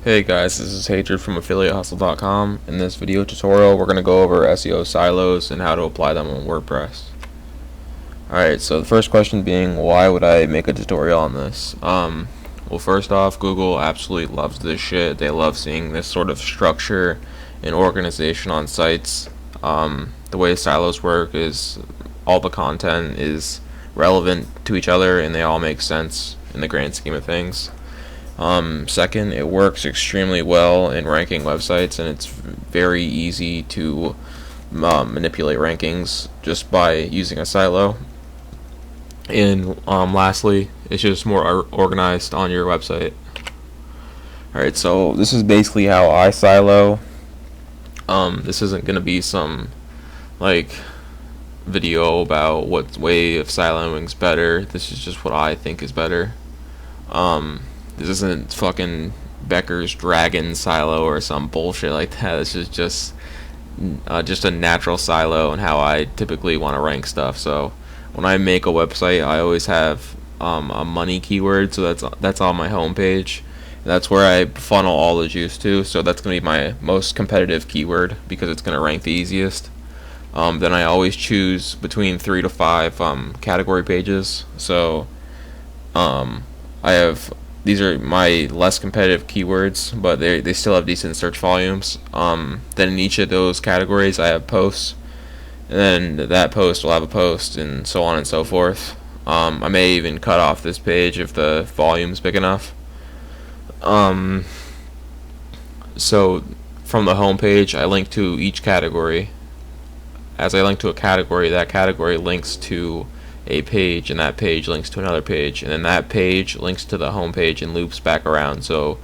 Hey guys, this is Hatred from AffiliateHustle.com. In this video tutorial, we're going to go over SEO silos and how to apply them on WordPress. Alright, so the first question being, why would I make a tutorial on this? Well, first off, Google absolutely loves this shit. They love seeing this sort of structure and organization on sites. The way silos work is all the content is relevant to each other and they all make sense in the grand scheme of things. Second, it works extremely well in ranking websites, and it's very easy to manipulate rankings just by using a silo. And lastly, it's just more organized on your website. Alright, so this is basically how I silo. This isn't going to be some like video about what way of siloing is better. This is just what I think is better. This isn't fucking Becker's Dragon silo or some bullshit like that. This is just a natural silo and how I typically want to rank stuff. So when I make a website, I always have a money keyword, so that's on my homepage. That's where I funnel all the juice to. So that's gonna be my most competitive keyword because it's gonna rank the easiest. Then I always choose between 3 to 5 category pages. So these are my less competitive keywords, but they still have decent search volumes. Then in each of those categories I have posts, and then that post will have a post, and so on and so forth. I may even cut off this page if the volume's big enough. So from the home page, I link to each category. As I link to a category, that category links to a page, and that page links to another page, and then that page links to the home page and loops back around. So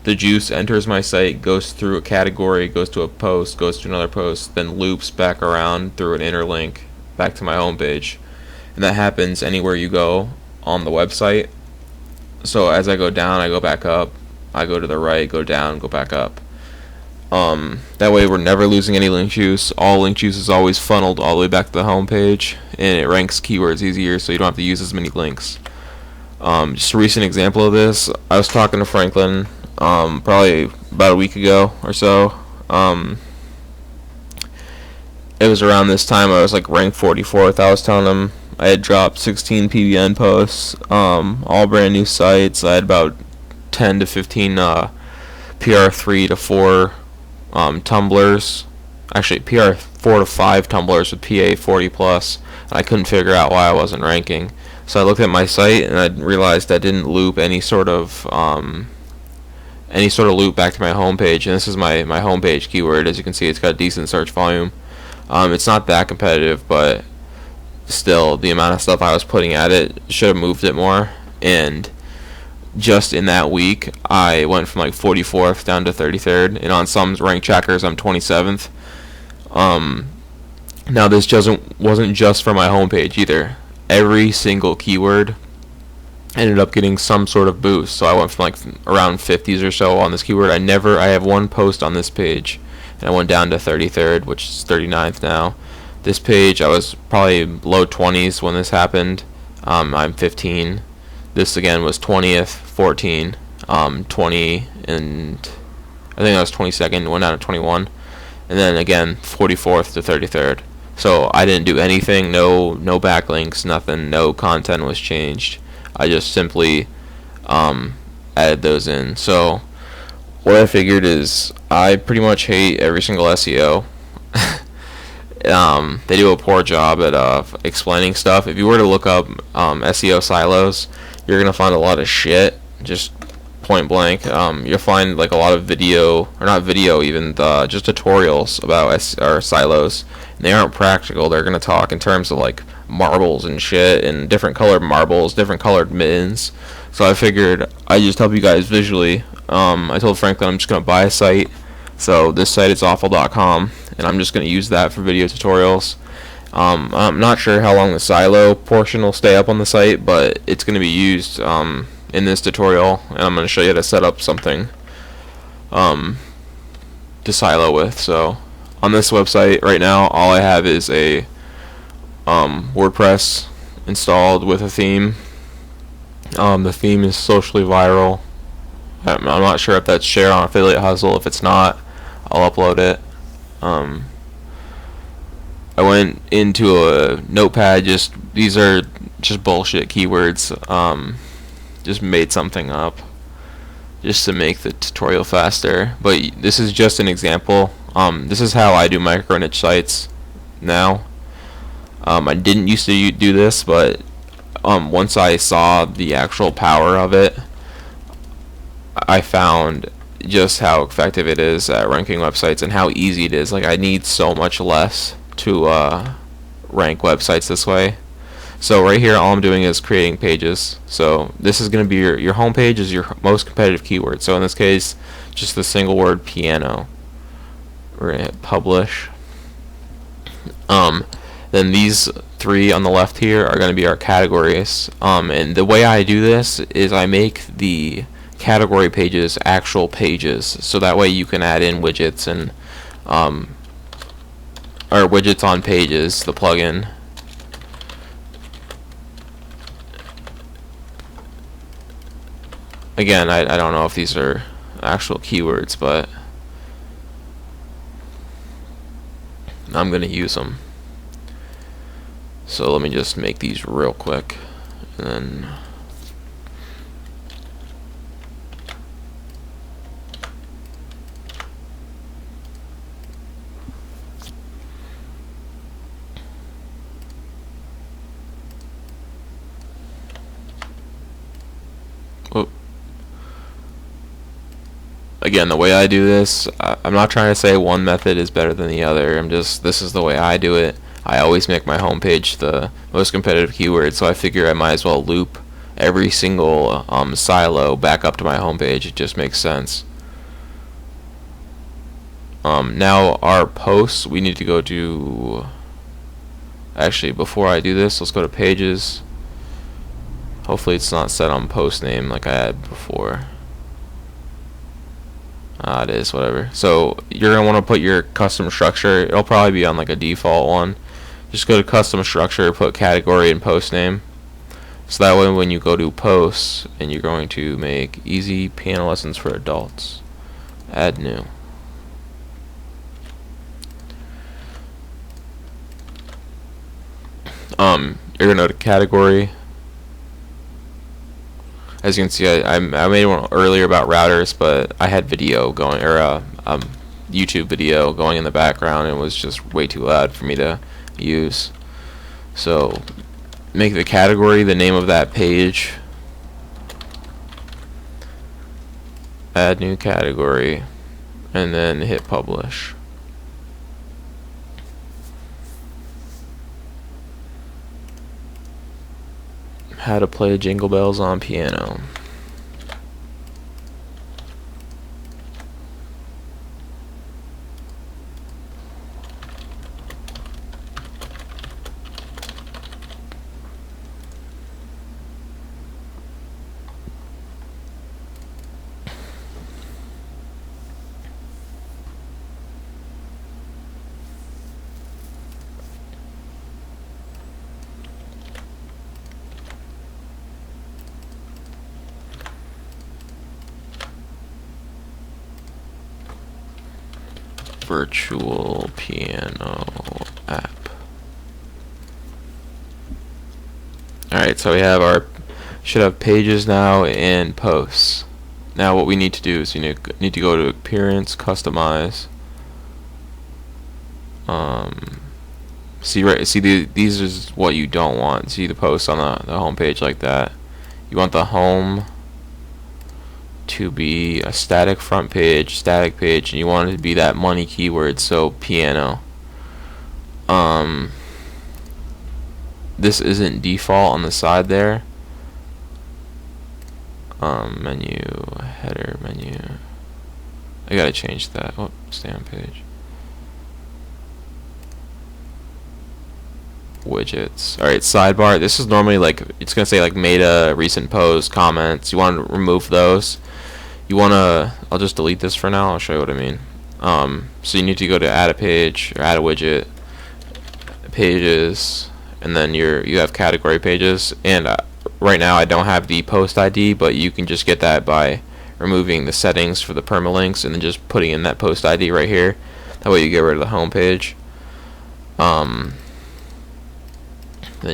the juice enters my site, goes through a category, goes to a post, goes to another post, then loops back around through an interlink back to my home page. And that happens anywhere you go on the website. So as I go down, I go back up, I go to the right, go down, go back up. That way we're never losing any link juice. All link juice is always funneled all the way back to the home page, and it ranks keywords easier, so you don't have to use as many links. Just a recent example of this, I was talking to Franklin probably about a week ago or so. It was around this time I was like ranked 44th. I was telling him I had dropped 16 PBN posts, all brand new sites. I had about 10 to 15 PR3 to 4 tumblers, actually PR4 to 5 tumblers with PA 40 plus. I couldn't figure out why I wasn't ranking, so I looked at my site and I realized I didn't loop any sort of loop back to my homepage. And this is my homepage keyword. As you can see, it's got a decent search volume. It's not that competitive, but still, the amount of stuff I was putting at it should have moved it more. And just in that week, I went from like 44th down to 33rd, and on some rank trackers, I'm 27th. Now this wasn't just for my homepage either. Every single keyword ended up getting some sort of boost. So I went from like around 50s or so on this keyword. I have one post on this page, and I went down to 33rd, which is 39th now. This page, I was probably low 20s when this happened. I'm 15. This again was 20th, 14, 20, and I think I was 22nd, went down to 21, and then again 44th to 33rd. So I didn't do anything, no backlinks, nothing, no content was changed. I just simply added those in. So what I figured is I pretty much hate every single SEO. They do a poor job at explaining stuff. If you were to look up SEO silos, you're gonna find a lot of shit, just point blank. You'll find like a lot of video, or not video even, just tutorials about silos, and they aren't practical. They're gonna talk in terms of like marbles and shit, and different colored marbles, different colored mittens. So I figured I'd just help you guys visually. I told Franklin I'm just gonna buy a site. So this site is awful.com, and I'm just gonna use that for video tutorials. I'm not sure how long the silo portion will stay up on the site, but it's going to be used in this tutorial, and I'm going to show you how to set up something to silo with. So on this website right now, all I have is a WordPress installed with a theme. The theme is socially viral. I'm not sure if that's shared on Affiliate Hustle. If it's not, I'll upload it. I went into a notepad, these are just bullshit keywords, just made something up just to make the tutorial faster, but this is just an example. This is how I do micro niche sites now. I didn't used to do this, but once I saw the actual power of it, I found just how effective it is at ranking websites and how easy it is. Like, I need so much less to rank websites this way. So right here, all I'm doing is creating pages. So this is going to be your home page is your most competitive keyword. So in this case, just the single word piano. We're going to hit publish. Then these three on the left here are going to be our categories. And the way I do this is I make the category pages actual pages, so that way you can add in widgets and or widgets on pages, the plugin. Again, I don't know if these are actual keywords, but I'm gonna use them. So let me just make these real quick, and then again, the way I do this, I'm not trying to say one method is better than the other. This is the way I do it. I always make my homepage the most competitive keyword, so I figure I might as well loop every single silo back up to my homepage. It just makes sense. Now our posts, we need to go to, actually before I do this, let's go to pages. Hopefully it's not set on post name like I had before. It is, whatever. So you're going to want to put your custom structure. It'll probably be on like a default one. Just go to custom structure, put category and post name. So that way when you go to posts and you're going to make easy piano lessons for adults, add new. You're going to go to category. As you can see, I made one earlier about routers, but I had video going, or YouTube video going in the background, and it was just way too loud for me to use. So make the category the name of that page, add new category, and then hit publish. How to play Jingle Bells on piano. Virtual piano app. Alright, so we have should have pages now and posts. Now what we need to do is you need to go to appearance, customize. These is what you don't want. See the posts on the home page like that. You want the home to be a static front page, static page, and you want it to be that money keyword, so piano. This isn't default on the side there. Menu, header, menu. I gotta change that. Oh, stay on page. Widgets. Alright, sidebar. This is normally like, it's gonna say like meta, recent posts, comments. You want to remove those. You want to, I'll just delete this for now. I'll show you what I mean. So you need to go to add a page or add a widget, pages, and then you have category pages. And right now I don't have the post ID, but you can just get that by removing the settings for the permalinks, and then just putting in that post ID right here. That way you get rid of the home page. Then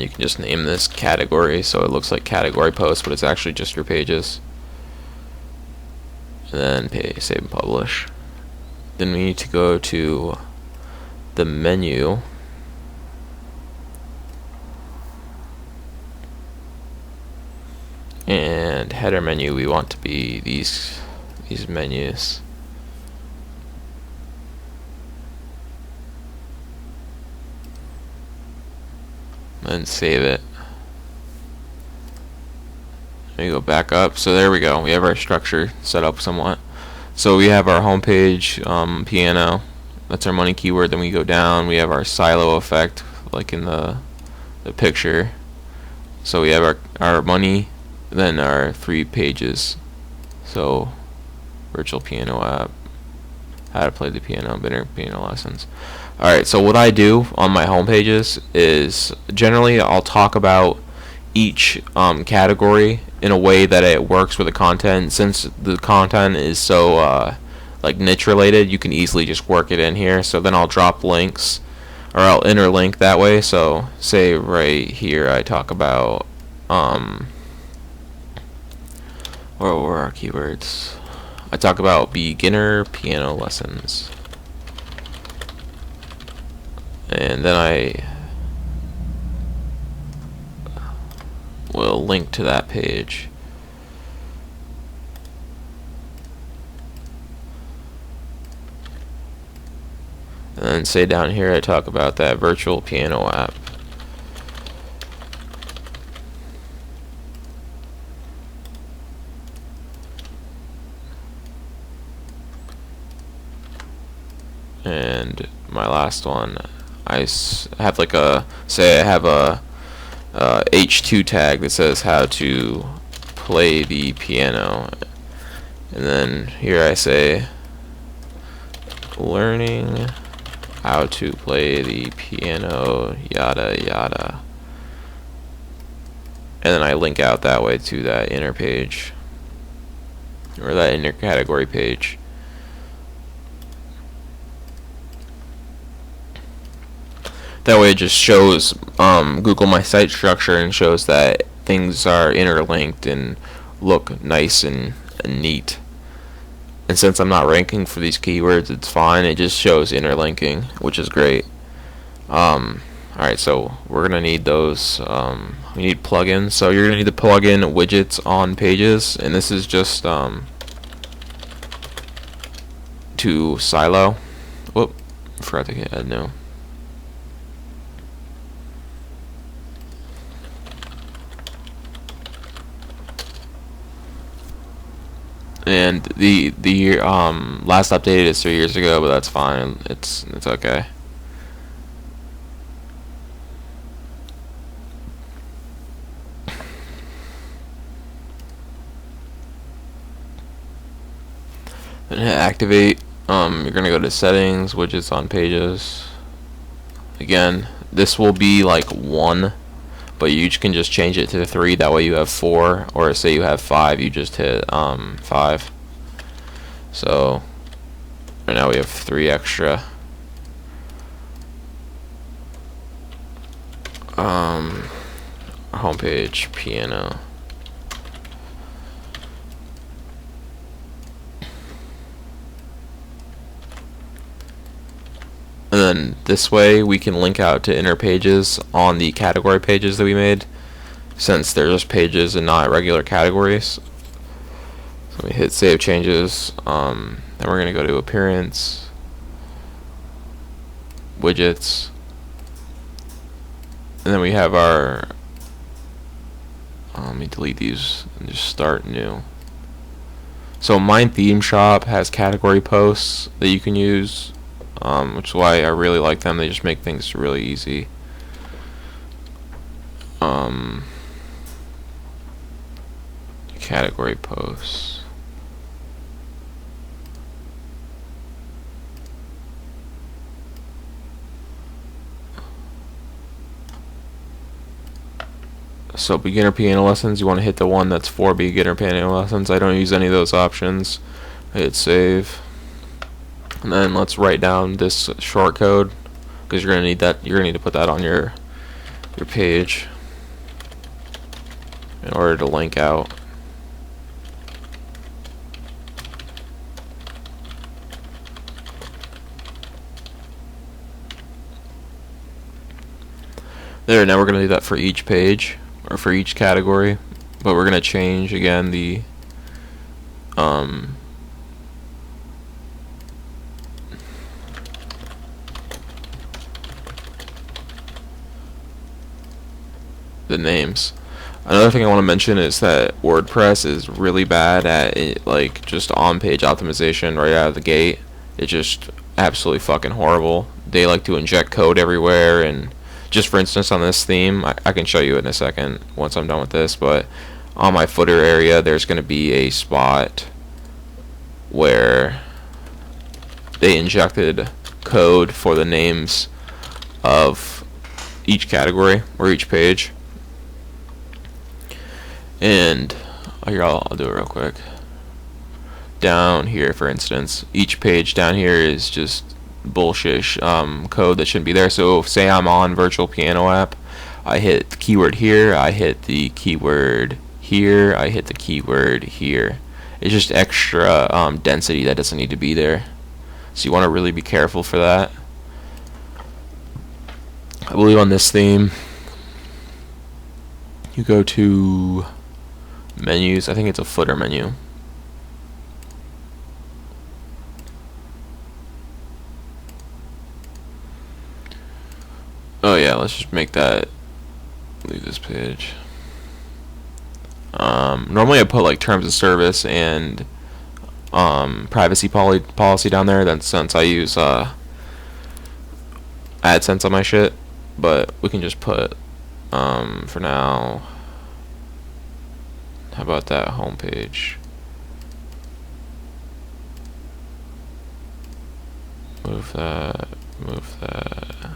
you can just name this category, so it looks like category post, but it's actually just your pages. And then save and publish. Then we need to go to the menu, and header menu, we want to be these menus. And save it. Let me go back up. So there we go. We have our structure set up somewhat. So we have our homepage, piano. That's our money keyword. Then we go down. We have our silo effect, like in the picture. So we have our money, then our 3 pages. So virtual piano app, how to play the piano, beginner piano lessons. Alright, so what I do on my home pages is generally I'll talk about each category in a way that it works with the content. Since the content is so like niche related, you can easily just work it in here. So then I'll drop links, or I'll interlink that way. So say right here I talk about where were our keywords? I talk about beginner piano lessons. And then I will link to that page. And then say down here I talk about that virtual piano app. And my last one, I have like say I have a H2 tag that says how to play the piano, and then here I say learning how to play the piano, yada yada, and then I link out that way to that inner page, or that inner category page. That way it just shows Google my site structure and shows that things are interlinked and look nice and neat. And since I'm not ranking for these keywords, it's fine. It just shows interlinking, which is great. Alright, so we're going to need those. We need plugins. So you're going to need the plugin Widgets on Pages. And this is just to Silo. Whoop, forgot to add no. And the last updated is 3 years ago, but that's fine. It's okay. Then hit activate. You're gonna go to settings, widgets on pages. Again, this will be like 1, but you can just change it to 3. That way you have 4, or say you have 5, you just hit 5. So right now we have 3 extra. Homepage piano. And then this way we can link out to inner pages on the category pages that we made, since they're just pages and not regular categories. So we hit save changes. Then we're going to go to appearance, widgets, and then we have our let me delete these and just start new. So Mine Theme Shop has category posts that you can use, which is why I really like them. They just make things really easy. Category posts. So beginner piano lessons, you want to hit the one that's for beginner piano lessons. I don't use any of those options. I hit save. And then let's write down this short code, because you're gonna need that. You're gonna need to put that on your page in order to link out. There, now we're going to do that for each page, or for each category, but we're going to change, again, the names. Another thing I want to mention is that WordPress is really bad at it, like, just on-page optimization right out of the gate. It's just absolutely fucking horrible. They like to inject code everywhere, and just for instance on this theme, I can show you in a second once I'm done with this, but on my footer area there's going to be a spot where they injected code for the names of each category or each page. And here, I'll do it real quick. Down here, for instance, each page down here is just bullshit code that shouldn't be there. So say I'm on virtual piano app, I hit the keyword here, I hit the keyword here, I hit the keyword here. It's just extra density that doesn't need to be there. So you want to really be careful for that. I believe on this theme you go to menus. I think it's a footer menu. Oh yeah, let's just make that, leave this page. Normally I put like terms of service and privacy policy down there. Then since I use AdSense on my shit, but we can just put for now. How about that homepage? Move that. Move that.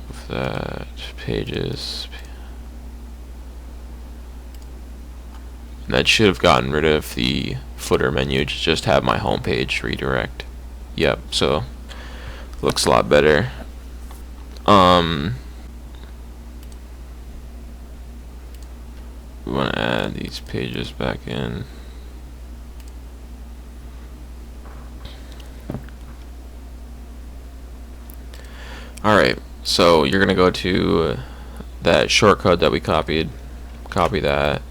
Move that. Pages. And that should have gotten rid of the footer menu to just have my homepage redirect. Yep. So looks a lot better. We want to add these pages back in. Alright, so you're going to go to that shortcode that we copied. Copy that.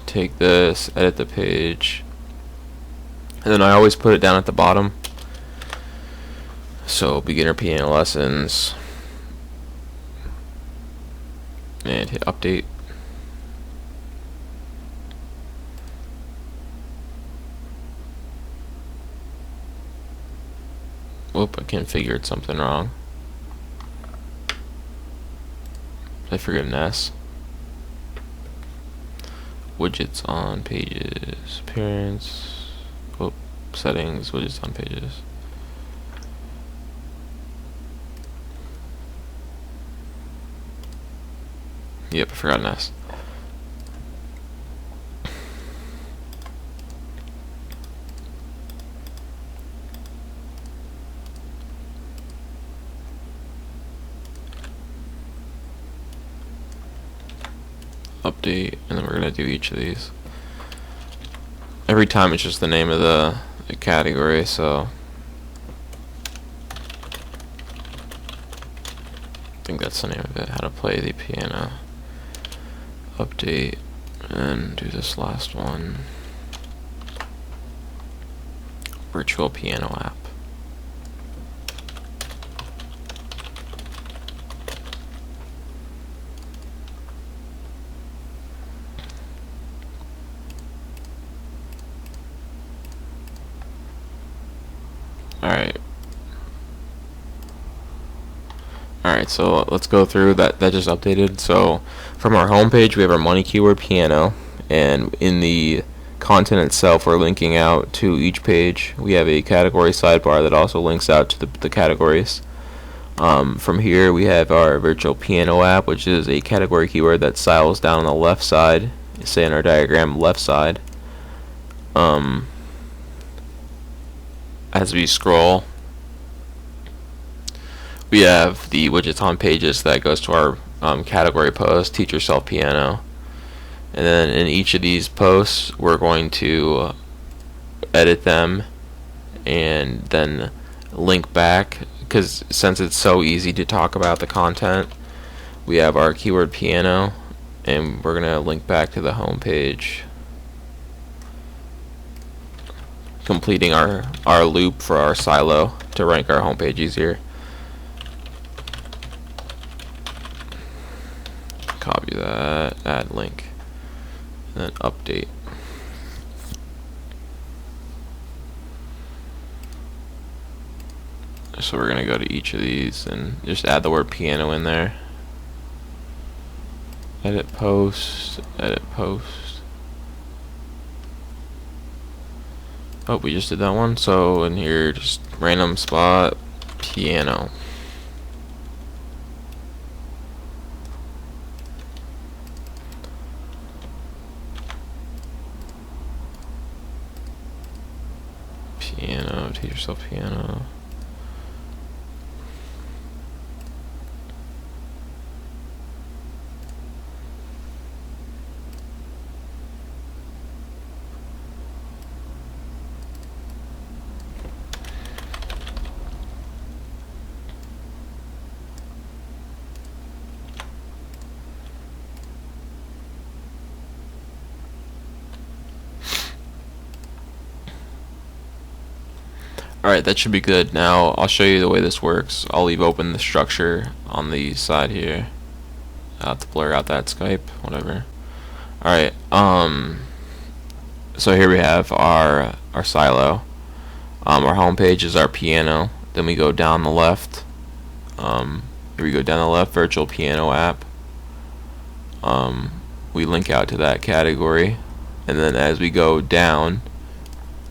Take this, edit the page. And then I always put it down at the bottom. So beginner piano lessons. And hit update. Whoop, I configured something wrong. Did I forget an S? Widgets on pages. Appearance. Whoop, settings, widgets on pages. Yep, I forgot an S. Update, and then we're gonna do each of these. Every time it's just the name of the category, so I think that's the name of it, how to play the piano. Update, and do this last one. Virtual piano app. Alright, so let's go through that. That just updated. So from our home page, we have our money keyword piano, and in the content itself, we're linking out to each page. We have a category sidebar that also links out to the categories. From here we have our virtual piano app, which is a category keyword that silos down on the left side, say in our diagram left side. As we scroll, we have the widgets on pages that goes to our category post, teach yourself piano. And then in each of these posts, we're going to edit them and then link back, because since it's so easy to talk about the content, we have our keyword piano, and we're going to link back to the home page, completing our loop for our silo to rank our homepage easier. Copy that, add link, and then update. So we're gonna go to each of these and just add the word piano in there. Edit post, edit post. Oh, we just did that one. So in here, just random spot, piano. Piano, teach yourself piano. Alright, that should be good. Now I'll show you the way this works. I'll leave open the structure on the side here. I'll have to blur out that Skype, whatever. Alright, so here we have our silo. Our home page is our piano. Then we go down the left. Here we go down the left, virtual piano app. We link out to that category, and then as we go down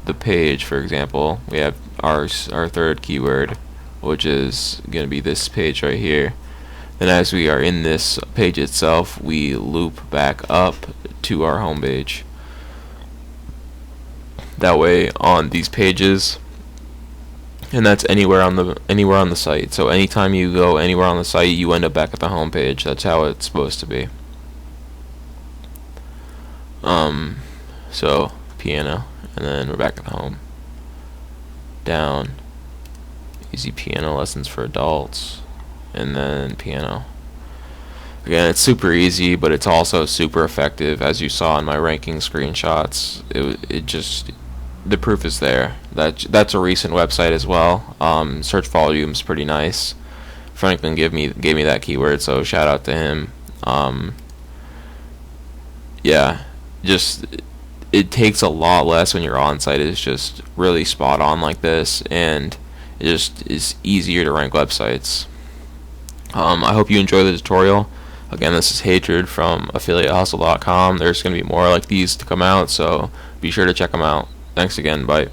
the page, for example, we have our third keyword, which is going to be this page right here. Then as we are in this page itself, we loop back up to our home page. That way on these pages, and that's anywhere on the site. So anytime you go anywhere on the site, you end up back at the home page. That's how it's supposed to be. So piano, and then we're back at the home. Down, easy piano lessons for adults, and then piano. Again, it's super easy, but it's also super effective. As you saw in my ranking screenshots, it just, the proof is there. That's a recent website as well. Search volume's pretty nice. Franklin gave me that keyword, so shout out to him. Yeah, just it takes a lot less when your on-site is just really spot on like this, and it just is easier to rank websites. I hope you enjoy the tutorial. Again, this is Hatred from AffiliateHustle.com. There's going to be more like these to come out, so be sure to check them out. Thanks again. Bye.